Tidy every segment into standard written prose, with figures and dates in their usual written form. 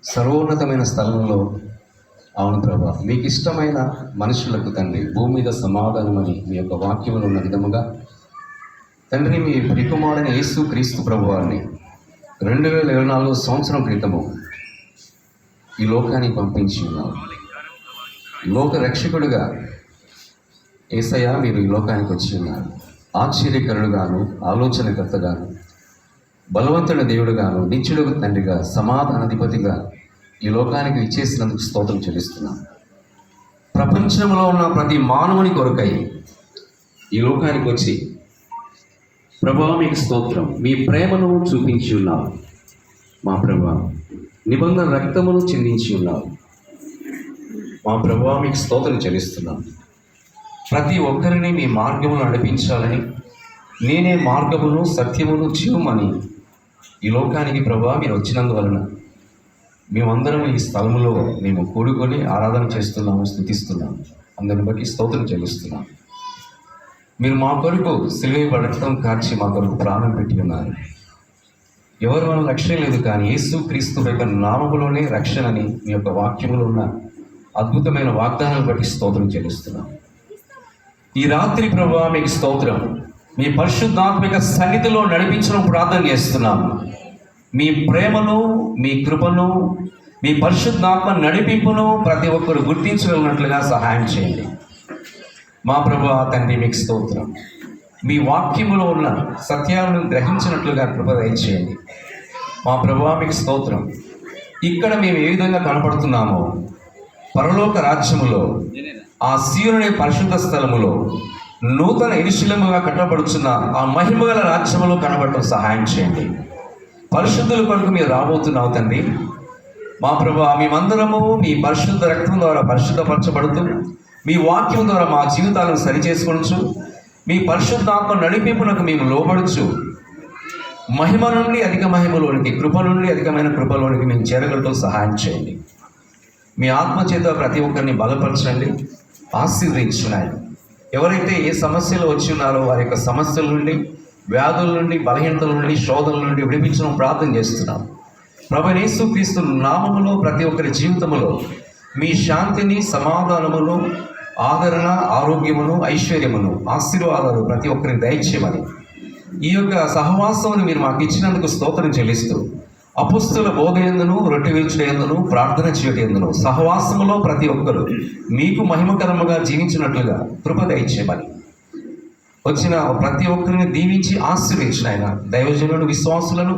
సర్వోన్నతమైన స్థలంలో. అవును ప్రభా, మీకు ఇష్టమైన మనుషులకు తండ్రి భూమి మీద సమాధానమని మీ యొక్క వాక్యములు ఉన్న విధముగా తండ్రి మీ ప్రియకుమారుడైన యేసు క్రీస్తు ప్రభువారిని 2024 సంవత్సరం క్రితము ఈ లోకానికి పంపించి ఉన్నారు. లోక రక్షకుడుగా యేసయ్య మీరు ఈ లోకానికి వచ్చి ఉన్నారు. ఆశ్చర్యకరుడుగాను, ఆలోచనకర్తగాను, బలవంతుడి దేవుడుగాను, నిత్యుడు తండ్రిగా, సమాధానాధిపతిగా ఈ లోకానికి విచ్చేసినందుకు స్తోత్రం చెల్లిస్తున్నాను. ప్రపంచంలో ఉన్న ప్రతి మానవుని కొరకై ఈ లోకానికి వచ్చి ప్రభువా మీకు స్తోత్రం, మీ ప్రేమను చూపించి ఉన్నారు. మా ప్రభువా నిబంధన రక్తమును చిందించి ఉన్నారు. మా ప్రభువా మీకు స్తోత్రం చెల్లిస్తున్నాను. ప్రతి ఒక్కరిని మీ మార్గమును నడిపించాలని, నేనే మార్గమును సత్యమును జీవమని ఈ లోకానికి ప్రభువా మీరు వచ్చినందువలన మేమందరం ఈ స్థలములో మేము కూడుకొని ఆరాధన చేస్తున్నాము, స్తుతిస్తున్నాము. అందరిని బట్టి స్తోత్రం చెల్లిస్తున్నాము. మీరు మా కొరకు సిలువ రక్తం కార్చి మా కొరకు ప్రాణం పెట్టి ఉన్నారు. ఎవరు వల్ల రక్షణ లేదు, కానీ యేసు క్రీస్తు యొక్క నామములోనే రక్షణని మీ యొక్క వాక్యములో ఉన్న అద్భుతమైన వాగ్దానాలు బట్టి స్తోత్రం చెల్లిస్తున్నాం. ఈ రాత్రి ప్రభువా మీకు స్తోత్రం, మీ పరిశుద్ధాత్మిక సన్నిధిలో నడిపించడం ప్రార్థన చేస్తున్నాము. మీ ప్రేమను, మీ కృపను, మీ పరిశుద్ధాత్మ నడిపింపును ప్రతి ఒక్కరు గుర్తించగలిగినట్లుగా సహాయం చేయండి. మా ప్రభువా తండ్రి మీకు స్తోత్రం, మీ వాక్యములో ఉన్న సత్యాలను గ్రహించినట్లుగా కృప దయచేయండి. మా ప్రభువా మీకు స్తోత్రం. ఇక్కడ మేము ఏ విధంగా కనపడుతున్నామో పరలోక రాజ్యములో, ఆ సీయోను పరిశుద్ధ స్థలములో నూతన యెరూషలేముగా కట్టబడుచున్న ఆ మహిమగల రాజ్యములో కనబడటం సహాయం చేయండి. పరిశుద్ధుల కొరకు మీరు రాబోతున్నావు తండ్రి. మా ప్రభువా మేమందరము మీ పరిశుద్ధ రక్తం ద్వారా పరిశుద్ధపరచబడుతూ, మీ వాక్యం ద్వారా మా జీవితాలను సరిచేసుకొనచ్చు, మీ పరిశుద్ధాత్మ నడిపింపునకు మేము లోబడుచు మహిమ నుండి అధిక మహిమలోనికి, కృప నుండి అధికమైన కృపలోనికి మేము చేరగలటం సహాయం చేయండి. మీ ఆత్మ చేత ప్రతి ఒక్కరిని బలపరచండి, ఆశీర్వదించున్నాయి. ఎవరైతే ఏ సమస్యలు వచ్చి ఉన్నారో వారి యొక్క సమస్యల నుండి, వ్యాధుల నుండి, బలహీనతల నుండి, శోధనల నుండి విడిపించడం ప్రార్థన చేస్తున్నాం. ప్రభువైన యేసు క్రీస్తు నామములో ప్రతి ఒక్కరి జీవితంలో మీ శాంతిని, సమాధానమును, ఆదరణ, ఆరోగ్యమును, ఐశ్వర్యమును, ఆశీర్వాదాలు ప్రతి ఒక్కరికి దయచేయమని ఈ యొక్క సహవాసమును మీరు మాకు ఇచ్చినందుకు స్తోత్రం చెల్లిస్తూ, అపుస్తుల బోధ యందును, రొట్టె విరుచుట యందును, ప్రార్థన చేయట యందును, సహవాసములో ప్రతి ఒక్కరు మీకు మహిమకరముగా జీవించినట్లుగా కృప దయచేయమని వచ్చిన ప్రతి ఒక్కరిని దీవించి ఆశీర్వదించిన ఆయన దైవజనులను, విశ్వాసులను,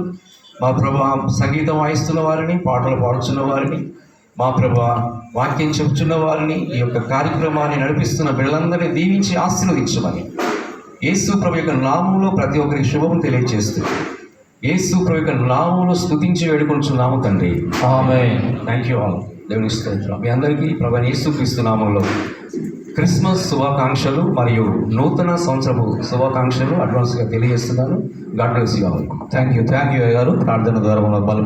మా ప్రభువా సంగీతం వాయిస్తున్న వారిని, పాటలు పాడుచున్న వారిని, మా ప్రభువా వాక్యం చెబుతున్న వారిని, ఈ యొక్క కార్యక్రమాన్ని నడిపిస్తున్న బిడ్డలందరినీ దీవించి ఆశీర్వదించమని యేసు ప్రభు యొక్క నామములో ప్రతి ఒక్కరికి శుభము తెలియజేస్తూ యేసు ప్రభు యొక్క నామములో స్తుతించి వేడుకొంచున్నాము తండ్రి. ఆమేన్. Thank you all. దేవుని స్తోత్రం. మీ అందరికీ ప్రభువైన యేసు క్రీస్తు నామములో క్రిస్మస్ శుభాకాంక్షలు మరియు నూతన సంవత్సరపు శుభాకాంక్షలు అడ్వాన్స్గా తెలియజేస్తున్నాను. God bless you all. Thank you గారు. ప్రార్థన ద్వారా బలం